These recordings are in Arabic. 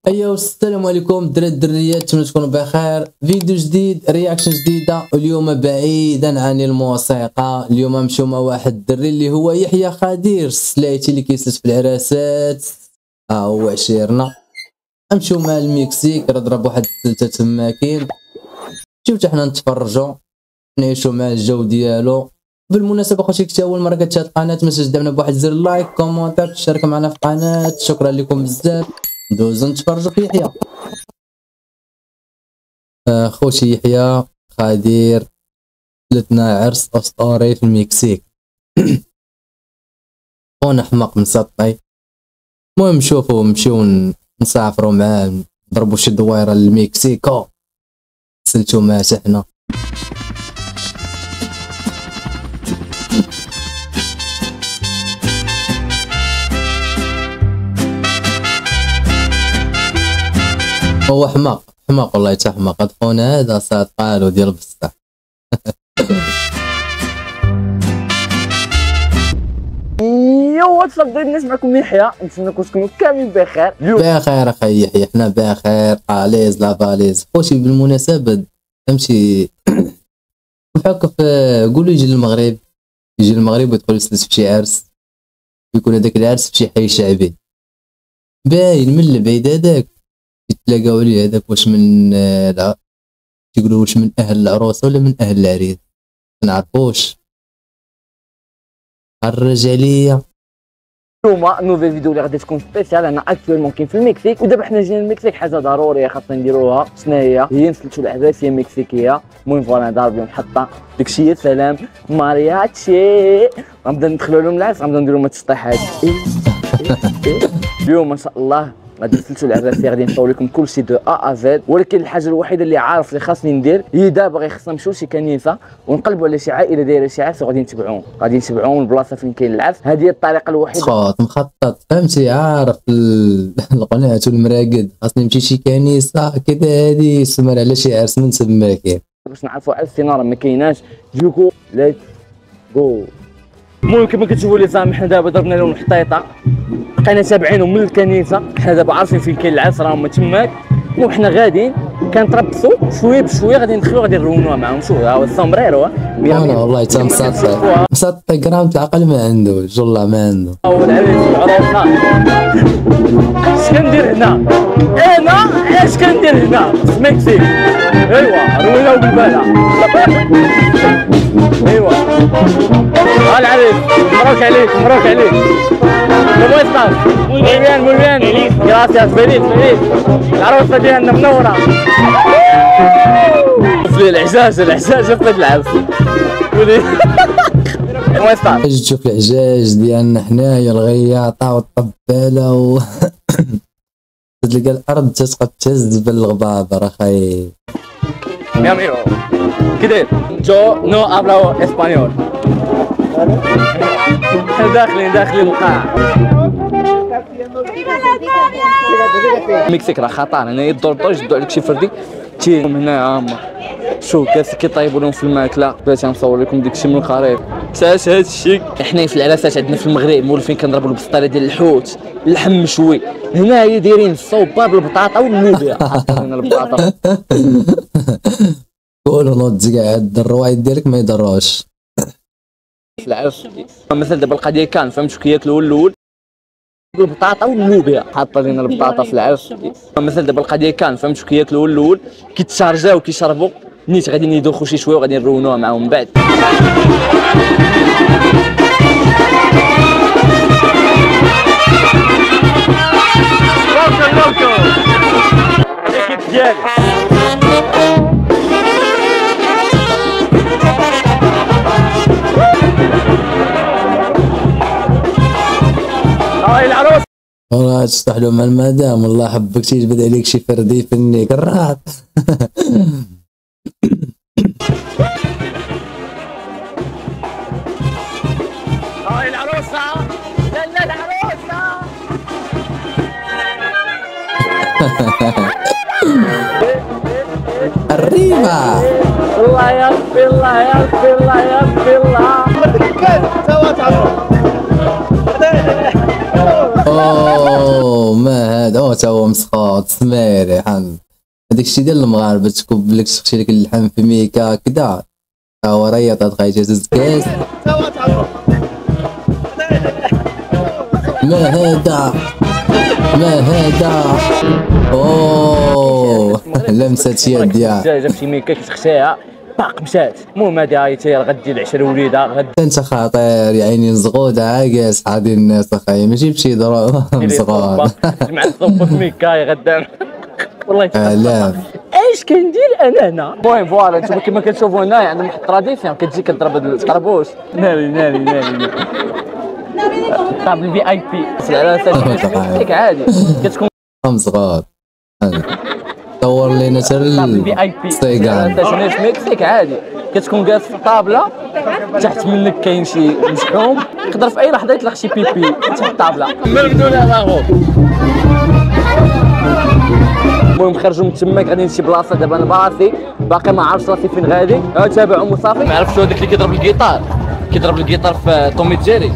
ايوا السلام عليكم الدراريات، نتمنى تكونوا بخير. فيديو جديد، رياكشن جديده. اليوم بعيدا عن الموسيقى، اليوم نمشيو مع واحد الدري اللي هو يحيى خدير السلايتي اللي كيسلس في العراسات. هو عشيرنا. نمشيو مع المكسيك، ضرب واحد الثلثه تماكين. نمشيو حتى حنا نتفرجوا نعيشوا مع الجو ديالو. بالمناسبه خوتي كنتي اول مره كتشاهد القناه، ما تنساش تدعمنا بواحد زر لايك كومونتير تشارك معنا في القناه. شكرا لكم بزاف. ندوزو نتفرجوا في يحيى. خوتي يحيى خدير لتنا عرس اسطوري في المكسيك. خونا حماق مسطي. المهم نشوفو نمشيو نسافروا معاه، نضربوا شي دويره للمكسيكو، سلتو معاه حتى حنا. هو حماق والله حتى حماق. هاد خونا هذا صاد قالو ديال بصح. يو واتساب داير الناس، معكم يحيى، نتمنىكم تكونوا كاملين بخير. بخير اخي يحيى، حنا بخير. اليز لا فاليز خوتي. بالمناسبه نمشي بحال قولوا يجي للمغرب ويدخل يسلس في شي عرس، يكون هذاك العرس في شي حي شعبي باين من البعيد. هذاك يتلاقاو عليه هذاك واش من تيقولوا واش من اهل العروسه ولا من اهل العريس، منعرفوش. خرج عليا. اليوم نوفيل فيديو اللي غادي تكون سبيسيال. انا اكطوالمون كاين في المكسيك، ودابا حنا جينا المكسيك، حاجه ضروريه خاصنا نديروها. شنو هي نسلتو العباس، هي مكسيكيه. المهم فوالا ضاربين محطه داكشي يا سلام مارياتشي. غنبدا ندخلوا لهم العرس، غنبدا نديروا ما تشطيحات. اليوم ان شاء الله غادي نسلتو العراسي، غادي نصور لكم كلشي دو ا زد. ولكن الحاجه الوحيده اللي عارف اللي خاصني ندير هي دابا غير خاصنا نمشيو لشي كنيسه ونقلبوا على شي عائله دايره شي عرس، وغادي نتبعوهم البلاصه فين كاين العرس. هذه هي الطريقه الوحيده. مخطط فهمتي، عارف القناة والمراقد. خاصني نمشي شي كنيسه كذا، هذه سمر على شي عرس من تما كاين باش نعرفوا عرس سيناره ما كايناش. دوكو ليتس جو. المهم كما كتشوفوا لي صاحبي، حنا دابا ضربنا لهم الحطيطه، بقينا تابعينهم من الكنيسه. حنا دابا عارفين فين كاين العرس، راهم تماك. وحنا غاديين كنتربصوا شويه بشويه، غادي ندخلوا غادي نرونوها معاهم. شوف ها هو السومبريرو. انا والله مسطي جرام العقل ما عندوش، والله ما عنده. هو العريس والعروسه. اش كندير هنا؟ انا اش كندير هنا في المكسيك؟ ايوا رويناو بالبالة. ايوا ها العريس. مبروك عليك ¿Cómo estás? Muy bien. Gracias, feliz. العروسة ديالنا منورة. العجاج شفت العرس. قولي. ¿Cómo estás? اجي تشوف العجاج ديالنا حنايا، الغياطة والطبالة تلقى الأرض تتبقى تهز بالغبابر اخاي. Mi amigo, ¿qué tal? Yo no hablo español. داخلين القاعة. المكسيك راه خطر. هنا يدور يجبدوا عليك شي فردي تيهم هنا عامة. شوف كيطيبوا لهم في الماكلة. باش نصور لكم داكشي من القريب. ساش هادشي حنا في العراسات عندنا في المغرب مولفين كنضربوا البسطيله ديال الحوت، اللحم مشوي. هنايا دايرين الصوبه بالبطاطا واللوبيا. حاطين البطاطا. قولوا نوض قاعد الروايد ديالك ما يضروش. في العرس مثلا دابا القضيه كان فهمتوا كياكلوا الاول البطاطا واللوبيا. حاطين لنا البطاطا في العرس. مثلا دابا القضيه كان فهمتوا كياكلوا الاول كيتشارجاو كيشربوا، نيت غادي يدوخوا شي شويه وغادي نرونوها معاهم من بعد. والله تستحلو مع المدام، والله حبك تيجبد عليك شي فردي فني كرات. هاي العروسة. لا العروسة. الريمة. الله يغفر الله. اوه ما هذا تا هو مسخوط سميري حن هذاك الشيء ديال المغاربه تكب لك تخشي لك اللحم في ميكا كدا تا هو ريط تخايش زوج كاس. ما هذا اوه لمست يد ديال جا في ميكا كتخشاها باق مشات. المهم هادي هاي تاهي غدي العشره وليده غد انت خطير يا عيني مزغود عاقس هادي الناس اخاي ماشي بشي ضرب مزغود مع الضبط ميكا غدا والله لا ايش كندير انا هنا. المهم فوالا انتم كما كتشوفوا هنايا عندهم واحد التراديسيون كتجي كضرب الطربوش ناري طابل في اي بي على اساس عادي كتكون مزغود دور لينا حتى في اي بي الصيقان تاع مكسيك عادي كتكون جالس في الطابله تحت منك كاين شي مشحوم يقدر في اي لحظه يطلق شي بيبي تحت الطابله من بدون هذا. المهم خرجوا من تماك غادي لشي بلاصه دابا انا براسي باقي ما عرفتش راسي فين غادي تابعهم وصافي. ما عرفتش هذاك اللي كيضرب الجيتار في تومي جيري.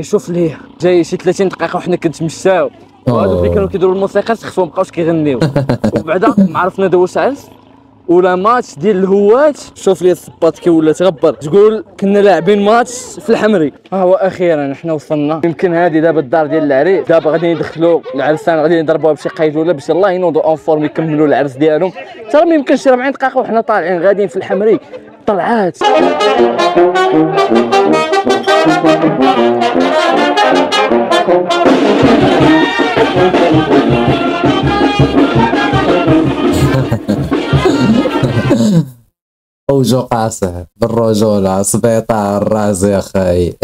شوف ليه جاي شي 30 دقيقه وحنا كنتمشاو وهادو اللي كانوا كيديروا الموسيقى تخفوا مابقاوش كيغنيو وبعدا ما عرفنا دا واش عرس ولا ماتش ديال الهوات. شوف لي الصباط كي ولا تغبر تقول كنا لاعبين ماتش في الحمري. ها هو اخيرا حنا وصلنا. يمكن هذه دابا الدار ديال العريس دابا غادي يدخلوا العرسان غادي يضربوها بشي قيجوله باش يلاه ينوضوا اون فورم يكملوا العرس ديالهم. ترى ما يمكنش 40 دقيقه وحنا طالعين غاديين في الحمري طلعات. اوجو قاصح بالرجوله سبيطار الراس يا خاي.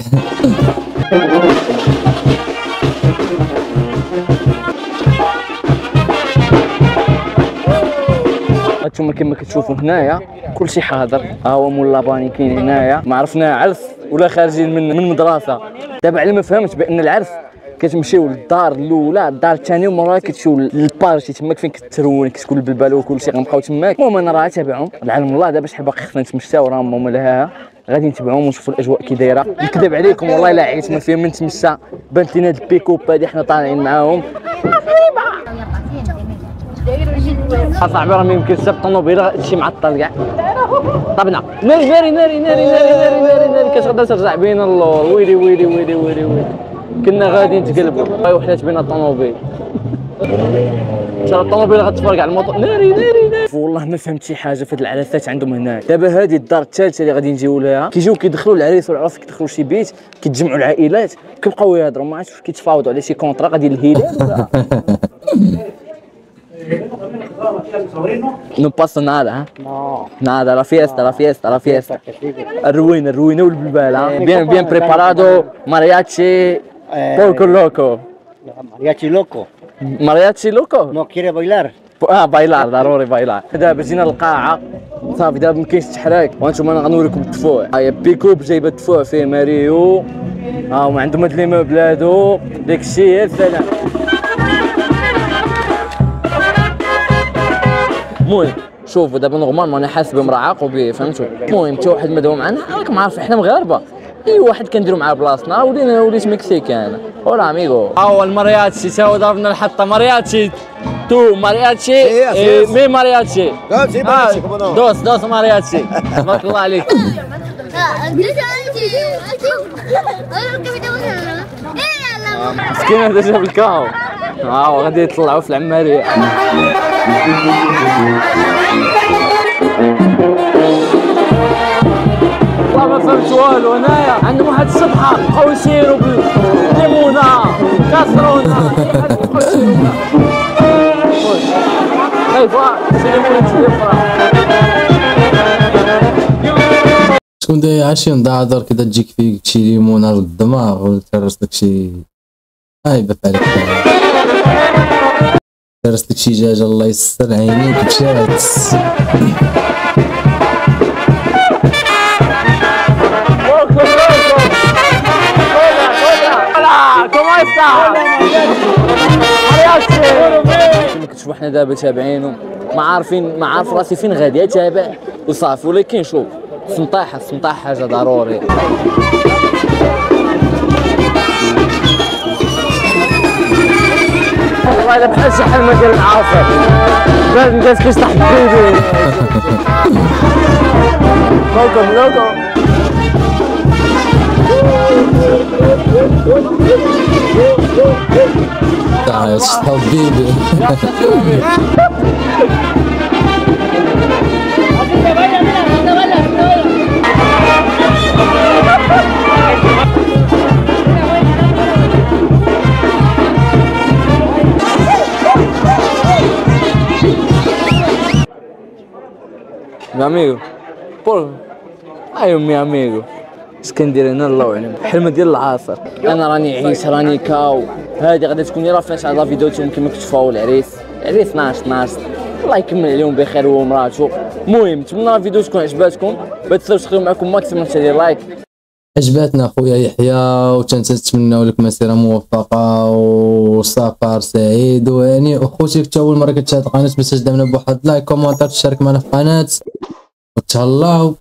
هانتوما كما كتشوفوا هنايا كلشي حاضر. ها هو مول لاباني كاين هنايا ما عرفنا عرس ولا خارجين من مدرسه. دابا على ما فهمت بان العرس كتمشيو للدار الاولى الدار الثانيه ومن وراها كتمشيو للبارتي تماك فين كترون كتكون البلبله وكلشي غنبقاو تماك. المهم انا راه تابعهم العالم الله دابا شحال باقي خصنا نتمشاو راه هما لها غادي نتبعوهم ونشوفوا الاجواء كي دايره. نكذب عليكم والله الا عييت ما فيها من نتمشى بانت لينا هاد البيكوب هادي حنا طالعين معاهم. اصاحبي راه ما يمكنش حتى الطوموبيله تمشي معطل كاع طبنا ناري كتغدا ترجع بينا اللور ويلي كنا غادي نتقلبوا وحدات بينا الطوموبيل ترى الطوموبيل غتفرق على الموطور ناري والله ما فهمت شي حاجه في هاد العراسات عندهم هناك. دابا هذه الدار الثالثه اللي غادي نجيو لها كيجيو كيدخلوا العريس والعروس كيدخلوا شي بيت كيتجمعوا العائلات كيبقاو يهضروا ما عرفتش كيتفاوضوا على شي كونطرا غادي الهلال ولا No pasa nada, ¿eh? No. Nada, la fiesta. الروينة والبلبال, ¿eh? Bien preparado, mariachi, poco loco. Mariachi loco. Mariachi loco? No quiere bailar. بايلار ضروري بايلار. دابا جينا للقاعة صافي دابا مكاينش تحراك وانتم انا غنوريكم الدفوع. هاهي بيكوب جايبه الدفوع فيه ماريو هما عندهم هاد لي موبلادو داكشي يا سلام. المهم شوفوا دابا نورمال انا حاسب امراه عاقبه فهمتوا. المهم حتى واحد ما داو معنا راكم عارفين حنا مغاربه اي واحد كنديروا معاه بلاصتنا وليت مكسيكان ولا اميغو. ها هو المارياتشي تا هو ضربنا الحطه مارياتشي تو مارياتشي مي مارياتشي دوس مارياتشي تبارك الله عليك. مسكين هذا جاب الكاو ها هو غادي يطلعوا في العماريه. والله ما فهمت والو. هنايا عندهم واحد الصبحه بقاو يسيروا بالليمونه كاسرونا بقاو يسيروا شكون داير عشي نضاعر كذا تجيك فيك شي ليمونه للدماغ وتهرس لك شي هايبه عليك تهرس لك شي دجاجه الله يستر عينيك مشات. كما كتشوفوا حنا دابا تابعينهم ما عارف راسي فين غادي اتابع وصافي. ولكن شوف السنطاحه حاجه ضروري. والله الا بحال شي حلمه ديال العاصر الناس كيشطح بيبي لوكو تعال حبيبي. Mi amigo por ايوا مي اميغو اش كندير انا الله اعلم حلمه ديال العاصر انا راني عيش راني كاو هادي غادي تكون راه فاش على فيديوهاتهم كما كتشوفوا العريس ناس الله يكمل عليهم بخير هو ومراته. المهم نتمنى الفيديو تكون عجباتكم ما تنساوش تخليو معكم ماكسيموم تاع لايك. عجباتنا خويا يحيى وتنتمناو لك مسيره موفقه وسفر سعيد. ويعني اخوتي كنت اول مره كتشاهد القناه ما تنساش دعمنا بواحد لايك كومونتير تشارك معنا في القناه وتهلاو.